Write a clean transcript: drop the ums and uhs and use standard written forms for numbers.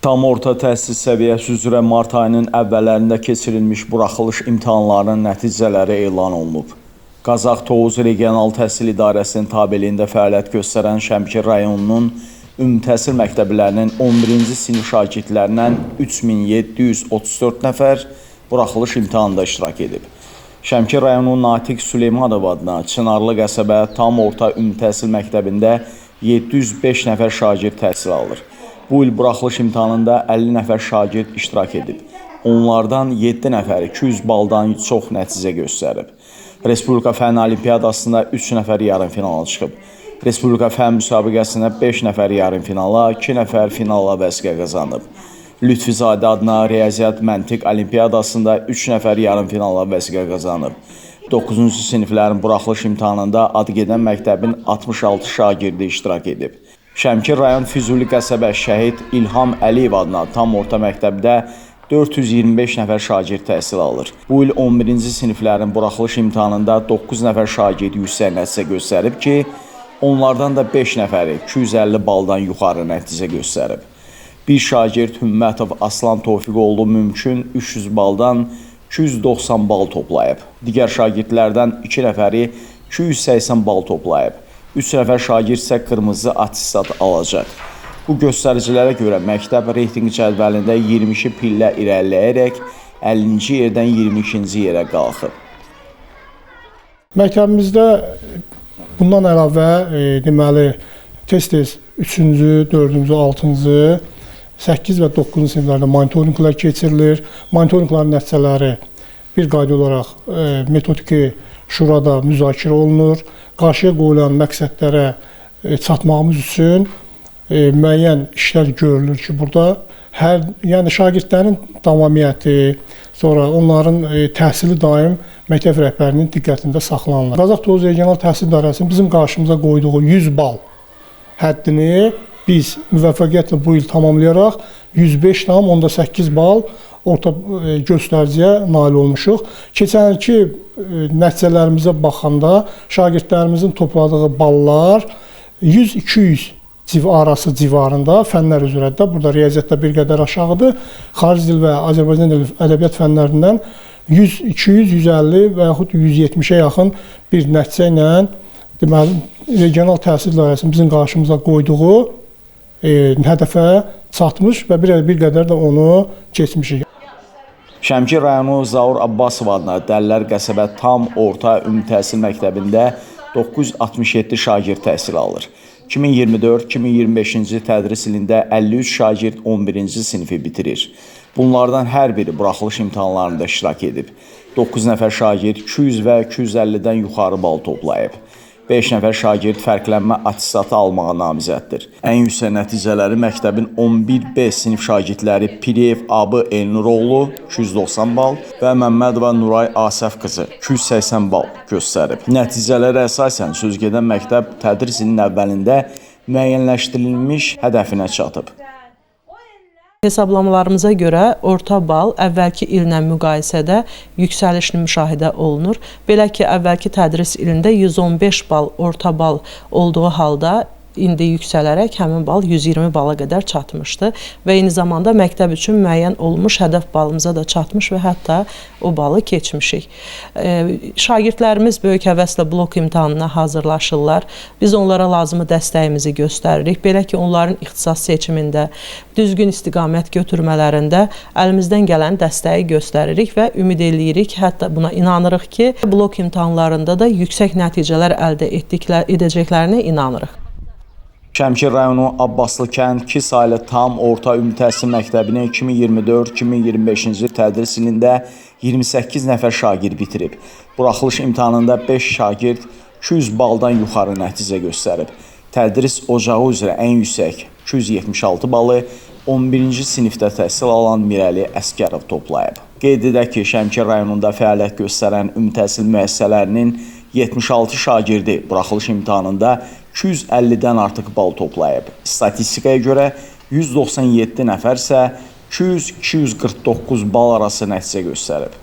Tam orta təhsil səviyyəsi üzrə mart ayının əvvəllərində keçirilmiş buraxılış imtahanlarının nəticələri elan olunub. Qazax Tovuz Regional Təhsil İdarəsinin tabeliyində fəaliyyət göstərən Şəmkir rayonunun ümumi təhsil məktəblərinin 11-ci sinif şagirdlərindən 3734 nəfər buraxılış imtahanında iştirak edib. Şəmkir rayonu Natiq Süleymanov adına Çınarlı qəsəbə tam orta ümumi təhsil məktəbində 705 nəfər şagird təhsil alır. Bu il buraxılış imtahanında 50 nəfər şagird iştirak edib. Onlardan 7 nəfər 200 baldan çox nəticə göstərib. Respublika Fənn Olimpiyadasında 3 nəfər yarım finala çıxıb. Respublika Fənn müsabiqəsində 5 nəfər yarım finala, 2 nəfər finala vəzifə qazanıb. Lütfizadə adına Riyaziyyat Məntiq Olimpiyadasında 3 nəfər yarım finala vəzifə qazanıb. 9-cu siniflərin buraxılış imtahanında adı gedən məktəbin 66 şagirdi iştirak edib. Şəmkir rayon Füzuli qəsəbə Şəhid İlham Əliyev adına tam orta məktəbdə 425 nəfər şagird təhsil alır. Bu il 11-ci siniflərin buraxılış imtahanında 9 nəfər şagird yüksək nəticə göstərib ki, onlardan da 5 nəfəri 250 baldan yuxarı nəticə göstərib. Bir şagird Hümmətov Aslan Tofiqoğlu mümkün 300 baldan 290 bal toplayıb. Digər şagirdlərdən 2 nəfəri 280 bal toplayıb. 3 nəfər şagird isə qırmızı attestat alacaq. Bu göstəricilərə görə məktəb reytinq cədvəlində 22 pillə irəliləyərək 50-ci yerdən 22-ci yerə qalxıb. Məktəbimizdə bundan əlavə deməli tez-tez 3-cü, 4-cü, 6-cı, 8 və 9-cu siniflərdə monitorinqlər keçirilir. Monitorinqların nəticələri bir qayda olaraq metodiki şurada müzakirə olunur. Qarşıya qoyulan məqsədlərə çatmağımız üçün müəyyən işlər görülür ki, burada yəni şagirdlərin davamiyyəti, sonra onların təhsili daim məktəb rəhbərinin diqqətində saxlanılır. Qazax Tovuz Regional Təhsil İdarəsinin bizim qarşımıza qoyduğu 100 bal həddini biz müvəffəqiyyətlə bu il tamamlayaraq 105,8 bal orta göstəriciyə nail olmuşuq. Keçən ilki nəticələrimizə baxanda şagirdlərimizin topladığı ballar 100-200 arası civarında fənlər üzrə də, burada riyaziyyatda bir qədər aşağıdır. Xarici dil və Azərbaycan dili ədəbiyyat fənlərindən 100, 200, 150 və yaxud 170-ə yaxın bir nəticə ilə deməli regional təhsil idarəsinin bizim qarşımıza qoyduğu hədəfə çatmış və bir qədər də onu keçmişik. Şəmkir rayonu Zaur Abbasov adına Dəllər qəsəbə tam orta ümumi təhsil məktəbində 967 şagird təhsil alır. 2024-2025-ci tədris ilində 53 şagird 11-ci sinifi bitirir. Bunlardan hər biri buraxılış imtahanlarında iştirak edib. 9 nəfər şagird 200 və 250-dən yuxarı bal toplayıb. 5 nəfər şagird fərqlənmə attestatı almağa namizəddir. Ən yüksək nəticələri məktəbin 11B sinif şagirdləri Piriyev Abı Elnuroğlu 290 bal və Məmmədova Nuray Asəf qızı 280 bal göstərib. Nəticələrə əsasən sözgedən məktəb tədris ilinin əvvəlində müəyyənləşdirilmiş hədəfinə çatıb. Hesablamalarımıza görə orta bal əvvəlki illə müqayisədə yüksəlişli müşahidə olunur. Belə ki, əvvəlki tədris ilində 115 bal orta bal olduğu halda indi yüksələrək həmin bal 120 bala qədər çatmışdı və eyni zamanda məktəb üçün müəyyən olmuş hədəf balımıza da çatmış və hətta o balı keçmişik. Şagirdlərimiz böyük həvəslə blok imtahanına hazırlaşırlar. Biz onlara lazımı dəstəyimizi göstəririk. Belə ki, onların ixtisas seçimində, düzgün istiqamət götürmələrində əlimizdən gələn dəstəyi göstəririk və ümid eləyirik, hətta buna inanırıq ki, blok imtahanlarında da yüksək nəticələr əldə edəcəklərinə inanırıq. Şəmkir rayonu Abbaslı kənd 2 saylı tam orta ümumi təhsil məktəbinin 2024-2025-ci tədris ilində 28 nəfər şagird bitirib. Buraxılış imtahanında 5 şagird 200 baldan yuxarı nəticə göstərib. Tədris ocağı üzrə ən yüksək 276 balı 11-ci sinifdə təhsil alan Mirəli Əskərov toplayıb. Qeyd edək ki, Şəmkir rayonunda fəaliyyət göstərən ümumi təhsil müəssisələrinin 76 şagirdi buraxılış imtahanında 250-dən artıq bal toplayıb. Statistikaya görə 197 nəfər isə 200-249 bal arası nəticə göstərib.